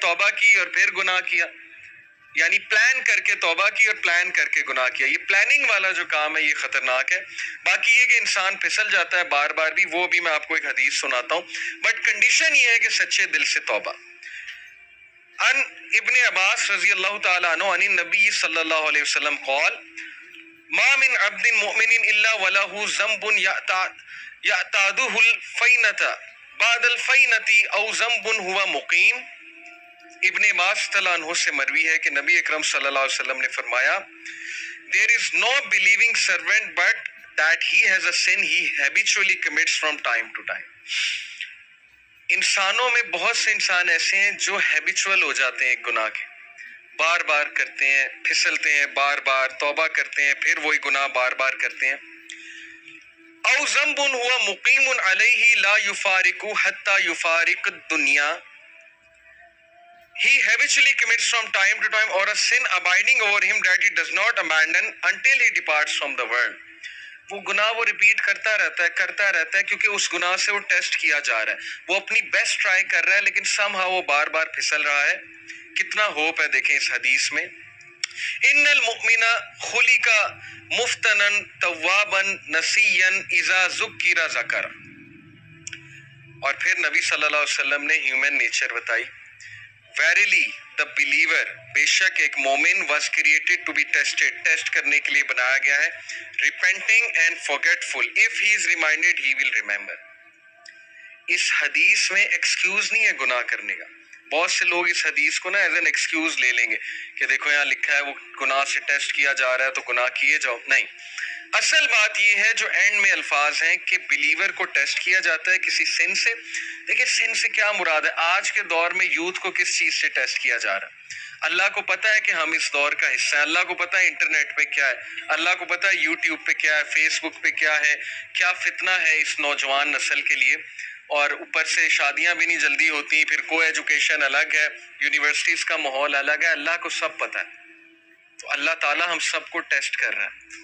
توبہ کی اور پھر گناہ کیا، یعنی پلان کر کے توبہ کی اور پلان کر کے گناہ کیا. یہ پلاننگ والا جو کام ہے یہ خطرناک ہے. باقی یہ کہ انسان پھسل جاتا ہے بار بار بھی، وہ بھی میں آپ کو ایک حدیث سناتا ہوں، بٹ کنڈیشن یہ ہے کہ سچے دل سے توبہ. ان ابن عباس رضی اللہ تعالیٰ عنہ عن النبی صلی اللہ علیہ وسلم قال ما من عبد مؤمن الا وله ذنب يعتاده الفینة بعد الفینة او ذنب هو مقیم. ابن عباس رضی اللہ عنہ سے مروی ہے کہ نبی اکرم صلی اللہ علیہ وسلم نے فرمایا there is no believing servant but that he has a sin he habitually commits from time to time. انسانوں میں بہت سے انسان ایسے ہیں جو ہیبیچول ہو جاتے ہیں ایک گناہ کے، بار بار کرتے ہیں، پھسلتے ہیں، بار بار توبہ کرتے ہیں، پھر وہی گناہ بار بار کرتے ہیں. او ذنب هو مقیم علیہ لا یفارق حتی یفارق الدنیا. He habitually commits from time to time or a sin abiding over him that he does not abandon until he departs from the world. وہ گناہ وہ ریپیٹ کرتا رہتا ہے کیونکہ اس گناہ سے وہ ٹیسٹ کیا جا رہا ہے، وہ اپنی بیسٹ ٹرائی کر رہا ہے لیکن somehow وہ بار بار پھسل رہا ہے. کتنا ہوپ ہے دیکھیں اس حدیث میں. ان المؤمن خلق مفتنا توابا نسیا اذا ذکر ذکر. اور پھر نبی صلی اللہ علیہ وسلم نے ہیومن نیچر بتائی. Verily the believer، بے شک ایک مومن was created to be tested، test کرنے کے لیے بنایا گیا ہے. repenting and forgetful if he is reminded he will remember. اس حدیث میں ایکسکیوز نہیں ہے گناہ کرنے کا. بہت سے لوگ اس حدیث کو نا ایز این ایکسکیوز لے لیں گے کہ دیکھو یہاں لکھا ہے وہ گناہ سے ٹیسٹ کیا جا رہا ہے تو گناہ کیے جاؤ. نہیں، اصل بات یہ ہے جو اینڈ میں الفاظ ہیں کہ بلیور کو ٹیسٹ کیا جاتا ہے کسی سن سے. دیکھیں سن سے کیا مراد ہے؟ آج کے دور میں یوتھ کو کس چیز سے ٹیسٹ کیا جا رہا ہے؟ اللہ کو پتہ ہے کہ ہم اس دور کا حصہ ہیں، اللہ کو پتہ ہے انٹرنیٹ پہ کیا ہے، اللہ کو پتہ ہے یوٹیوب پہ کیا ہے، فیس بک پہ کیا ہے، کیا فتنہ ہے اس نوجوان نسل کے لیے. اور اوپر سے شادیاں بھی نہیں جلدی ہوتی، پھر کو ایجوکیشن الگ ہے، یونیورسٹیز کا ماحول الگ ہے. اللہ کو سب پتہ ہے. تو اللہ تعالیٰ ہم سب کو ٹیسٹ کر رہا ہے.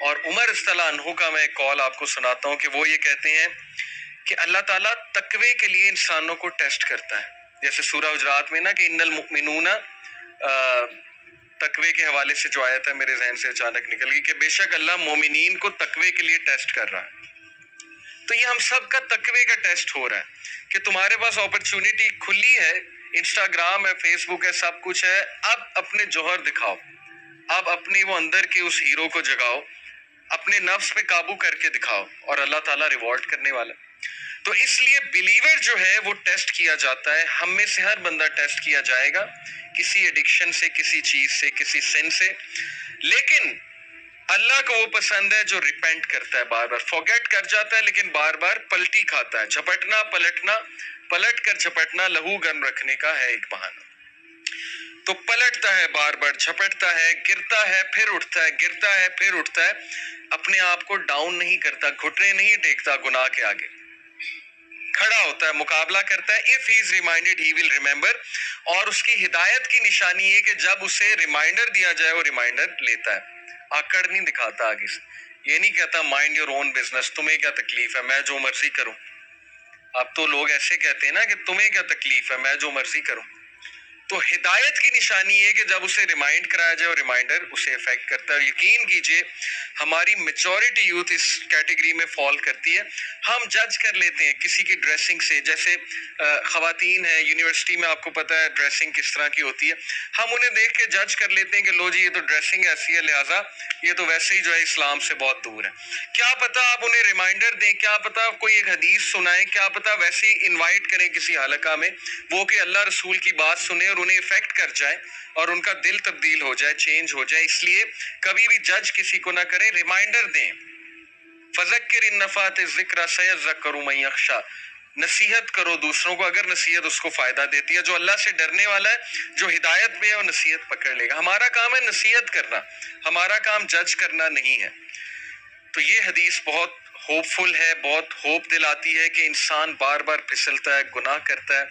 اور عمر رضی اللہ عنہ کا میں ایک قول آپ کو سناتا ہوں کہ وہ یہ کہتے ہیں کہ اللہ تعالیٰ تقوی کے لیے انسانوں کو ٹیسٹ کرتا ہے. جیسے سورہ حجرات میں نا کہ ان المؤمنون، تقوی کے حوالے سے جو آیت ہے میرے ذہن سے اچانک نکل گئی کہ بے شک اللہ مومنین کو تقوی کے لیے ٹیسٹ کر رہا ہے. تو یہ ہم سب کا تقوی کا ٹیسٹ ہو رہا ہے کہ تمہارے پاس اپرچونٹی کھلی ہے، انسٹاگرام ہے، فیس بک ہے، سب کچھ ہے. اب اپنے جوہر دکھاؤ، اب اپنی وہ اندر کے اس ہیرو کو جگاؤ، اپنے نفس پہ قابو کر کے دکھاؤ اور اللہ تعالیٰ ریوارڈ کرنے والا. تو اس لیے بلیور جو ہے وہ ٹیسٹ کیا جاتا ہے. ہم میں سے ہر بندہ ٹیسٹ کیا جائے گا کسی ایڈکشن سے، کسی چیز سے، کسی سن سے. لیکن اللہ کو وہ پسند ہے جو ریپینٹ کرتا ہے، بار بار فورگیٹ کر جاتا ہے لیکن بار بار پلٹی کھاتا ہے. جھپٹنا پلٹنا، پلٹ کر جھپٹنا لہو گرم رکھنے کا ہے ایک بہانہ. تو پلٹتا ہے، بار بار جھپٹتا ہے، گرتا ہے پھر اٹھتا ہے، گرتا ہے پھر اٹھتا ہے. اپنے آپ کو ڈاؤن نہیں کرتا، گھٹنے نہیں ٹیکتا گناہ کے آگے، کھڑا ہوتا ہے، مقابلہ کرتا ہے. if he is reminded he will remember. اور اس کی ہدایت کی نشانی یہ کہ جب اسے ریمائنڈر دیا جائے وہ ریمائنڈر لیتا ہے، آکڑ نہیں دکھاتا آگے سے. یہ نہیں کہتا مائنڈ یور اون بزنس، تمہیں کیا تکلیف ہے، میں جو مرضی کروں. اب تو لوگ ایسے کہتے ہیں نا کہ تمہیں کیا تکلیف ہے، میں جو مرضی کروں. تو ہدایت کی نشانی یہ کہ جب اسے ریمائنڈ کرایا جائے اور ریمائنڈر اسے افیکٹ کرتا ہے. اور یقین کیجئے ہماری میچورٹی یوتھ اس کیٹیگری میں فال کرتی ہے. ہم جج کر لیتے ہیں کسی کی ڈریسنگ سے. جیسے خواتین ہیں یونیورسٹی میں، آپ کو پتہ ہے ڈریسنگ کس طرح کی ہوتی ہے. ہم انہیں دیکھ کے جج کر لیتے ہیں کہ لو جی یہ تو ڈریسنگ ایسی ہے لہٰذا یہ تو ویسے ہی جو ہے اسلام سے بہت دور ہے. کیا پتہ آپ انہیں ریمائنڈر دیں، کیا پتہ کوئی ایک حدیث سنائیں، کیا پتہ ویسے ہی انوائٹ کریں کسی حلقہ میں، وہ کہ اللہ رسول کی بات سنیں اور انہیں افیکٹ کر جائے اور ان کا دل تبدیل ہو جائے، چینج ہو جائے. اس لیے کبھی بھی جج کسی کو نہ کریں، ریمائنڈر دیں. فذکر ان نفعت الذکر سیذکر من یخشی. نصیحت کرو دوسروں کو اگر نصیحت اس کو فائدہ دیتی ہے. جو اللہ سے ڈرنے والا ہے، جو ہدایت پہ ہے، وہ نصیحت پکڑ لے گا. ہمارا کام ہے نصیحت کرنا، ہمارا کام جج کرنا نہیں ہے. تو یہ حدیث بہت ہوپ فل ہے، بہت ہوپ دلاتی ہے کہ انسان بار بار پھسلتا ہے، گناہ کرتا ہے،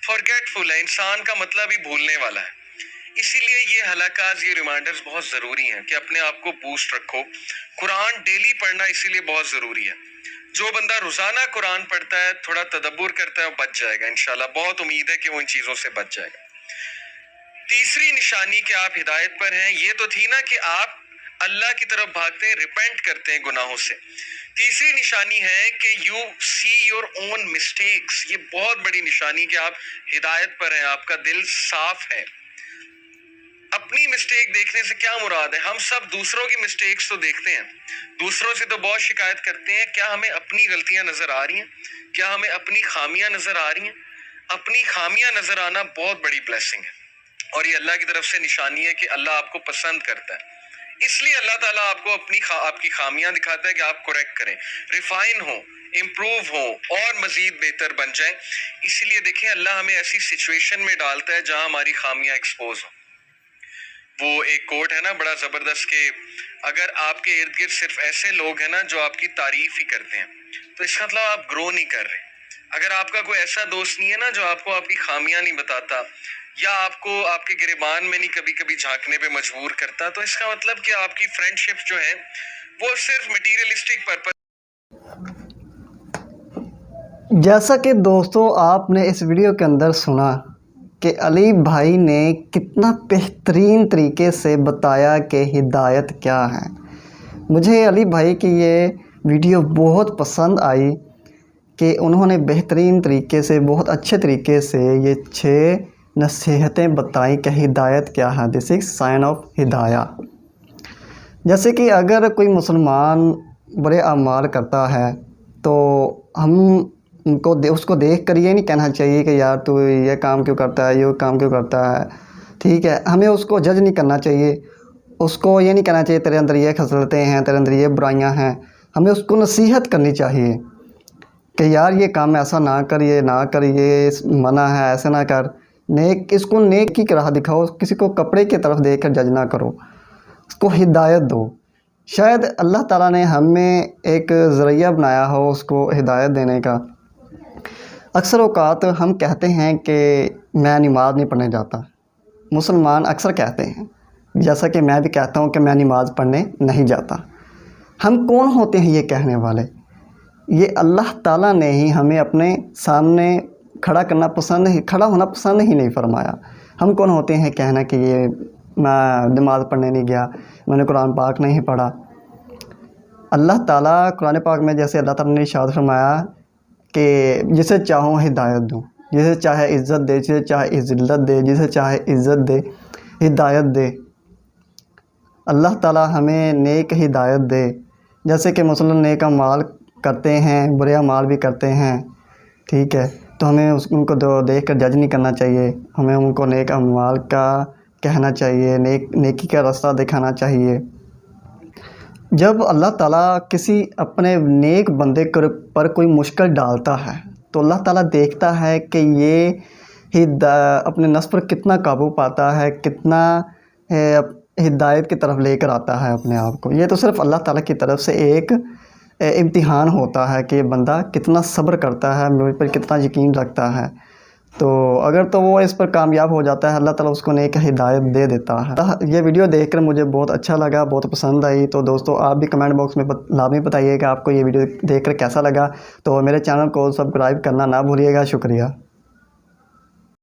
فارگیٹ فل ہے. انسان کا مطلب ہی بھولنے والا ہے. اسی لیے یہ حلقات، یہ ریمائنڈرز بہت ضروری ہیں کہ اپنے آپ کو بوسٹ رکھو. قرآن ڈیلی پڑھنا اسی لیے بہت ضروری ہے. جو بندہ روزانہ قرآن پڑھتا ہے، تھوڑا تدبر کرتا ہے، وہ بچ جائے گا انشاءاللہ. بہت امید ہے کہ وہ ان چیزوں سے بچ جائے گا. تیسری نشانی کہ آپ ہدایت پر ہیں، یہ تو تھی نا کہ آپ اللہ کی طرف بھاگتے ہیں، ریپینٹ کرتے ہیں گناہوں سے. تیسری نشانی ہے کہ you see your own mistakes. یہ بہت بڑی نشانی کہ آپ ہدایت پر ہیں، آپ کا دل صاف ہے. اپنی مسٹیک دیکھنے سے کیا مراد ہے؟ ہم سب دوسروں کی مسٹیکس تو دیکھتے ہیں، دوسروں سے تو بہت شکایت کرتے ہیں. کیا ہمیں اپنی غلطیاں نظر آ رہی ہیں؟ کیا ہمیں اپنی خامیاں نظر آ رہی ہیں؟ اپنی خامیاں نظر آنا بہت بڑی بلیسنگ ہے، اور یہ اللہ کی طرف سے نشانی ہے کہ اللہ آپ کو پسند کرتا ہے. اس لیے اللہ تعالیٰ آپ کو آپ کی خامیاں دکھاتا ہے کہ آپ کریکٹ کریں، ریفائن ہو، امپروو ہو، اور مزید بہتر بن جائیں. اسی لیے دیکھیں اللہ ہمیں ایسی سچویشن میں ڈالتا ہے جہاں ہماری خامیاں ایکسپوز ہوں. وہ ایک کوٹ ہے نا بڑا زبردست کہ اگر آپ کے ارد گرد صرف ایسے لوگ ہیں نا جو آپ کی تعریف ہی کرتے ہیں، تو اس کا مطلب آپ گرو نہیں کر رہے. اگر آپ کا کوئی ایسا دوست نہیں ہے نا جو آپ کو آپ کی خامیاں نہیں بتاتا، یا آپ کو آپ کے گریبان میں نہیں کبھی کبھی جھانکنے پہ مجبور کرتا، تو اس کا مطلب کہ آپ کی فرینڈ شپ جو ہے وہ صرف مٹیریلسٹک پرپس. جیسا کہ دوستوں آپ نے اس ویڈیو کے اندر سنا کہ علی بھائی نے کتنا بہترین طریقے سے بتایا کہ ہدایت کیا ہے. مجھے علی بھائی کی یہ ویڈیو بہت پسند آئی کہ انہوں نے بہترین طریقے سے، بہت اچھے طریقے سے یہ 6 نصیحتیں بتائیں کہ ہدایت کیا ہے. دس از سائن آف ہدایہ. جیسے کہ اگر کوئی مسلمان برے اعمال کرتا ہے تو ہم اس کو دیکھ کر یہ نہیں کہنا چاہیے کہ یار تو یہ کام کیوں کرتا ہے، یہ کام کیوں کرتا ہے. ٹھیک ہے، ہمیں اس کو جج نہیں کرنا چاہیے. اس کو یہ نہیں کہنا چاہیے تیرے اندر یہ خصلتیں ہیں، تیرے اندر یہ برائیاں ہیں. ہمیں اس کو نصیحت کرنی چاہیے کہ یار یہ کام ایسا نہ کر، یہ نہ کر، یہ منع ہے، ایسا نہ کر. اس کو نیکی کی راہ دکھاؤ. کسی کو کپڑے کی طرف دیکھ کر جج نہ کرو، اس کو ہدایت دو. شاید اللہ تعالیٰ نے ہمیں ایک ذریعہ بنایا ہو اس کو ہدایت دینے کا. اکثر اوقات ہم کہتے ہیں کہ میں نماز نہیں پڑھنے جاتا. مسلمان اکثر کہتے ہیں، جیسا کہ میں بھی کہتا ہوں کہ میں نماز پڑھنے نہیں جاتا. ہم کون ہوتے ہیں یہ کہنے والے؟ یہ اللہ تعالیٰ نے ہی ہمیں اپنے سامنے کھڑا ہونا پسند ہی نہیں فرمایا. ہم کون ہوتے ہیں کہنا کہ یہ میں نماز پڑھنے نہیں گیا، میں نے قرآن پاک نہیں پڑھا. اللہ تعالیٰ قرآن پاک میں جیسے اللہ تعالیٰ نے ارشاد فرمایا کہ جسے چاہوں ہدایت دوں، جسے چاہے عزت دے، جسے چاہے ذلت دے، جسے چاہے عزت دے، ہدایت دے. اللہ تعالیٰ ہمیں نیک ہدایت دے. جیسے کہ مسلم نیک اعمال کرتے ہیں، برے اعمال بھی کرتے ہیں. ٹھیک ہے، تو ہمیں ان کو دیکھ کر جج نہیں کرنا چاہیے. ہمیں ان کو نیک اعمال کا کہنا چاہیے، نیکی کا راستہ دکھانا چاہیے. جب اللہ تعالیٰ کسی اپنے نیک بندے پر کوئی مشکل ڈالتا ہے تو اللہ تعالیٰ دیکھتا ہے کہ یہ اپنے نفس پر کتنا قابو پاتا ہے، کتنا ہدایت کی طرف لے کر آتا ہے اپنے آپ کو. یہ تو صرف اللہ تعالیٰ کی طرف سے ایک امتحان ہوتا ہے کہ یہ بندہ کتنا صبر کرتا ہے، مجھ پر کتنا یقین رکھتا ہے. تو اگر تو وہ اس پر کامیاب ہو جاتا ہے، اللہ تعالیٰ اس کو نیک ہدایت دے دیتا ہے. یہ ویڈیو دیکھ کر مجھے بہت اچھا لگا، بہت پسند آئی. تو دوستو آپ بھی کمنٹ باکس میں لازمی بتائیے کہ آپ کو یہ ویڈیو دیکھ کر کیسا لگا. تو میرے چینل کو سبسکرائب کرنا نہ بھولیے گا. شکریہ.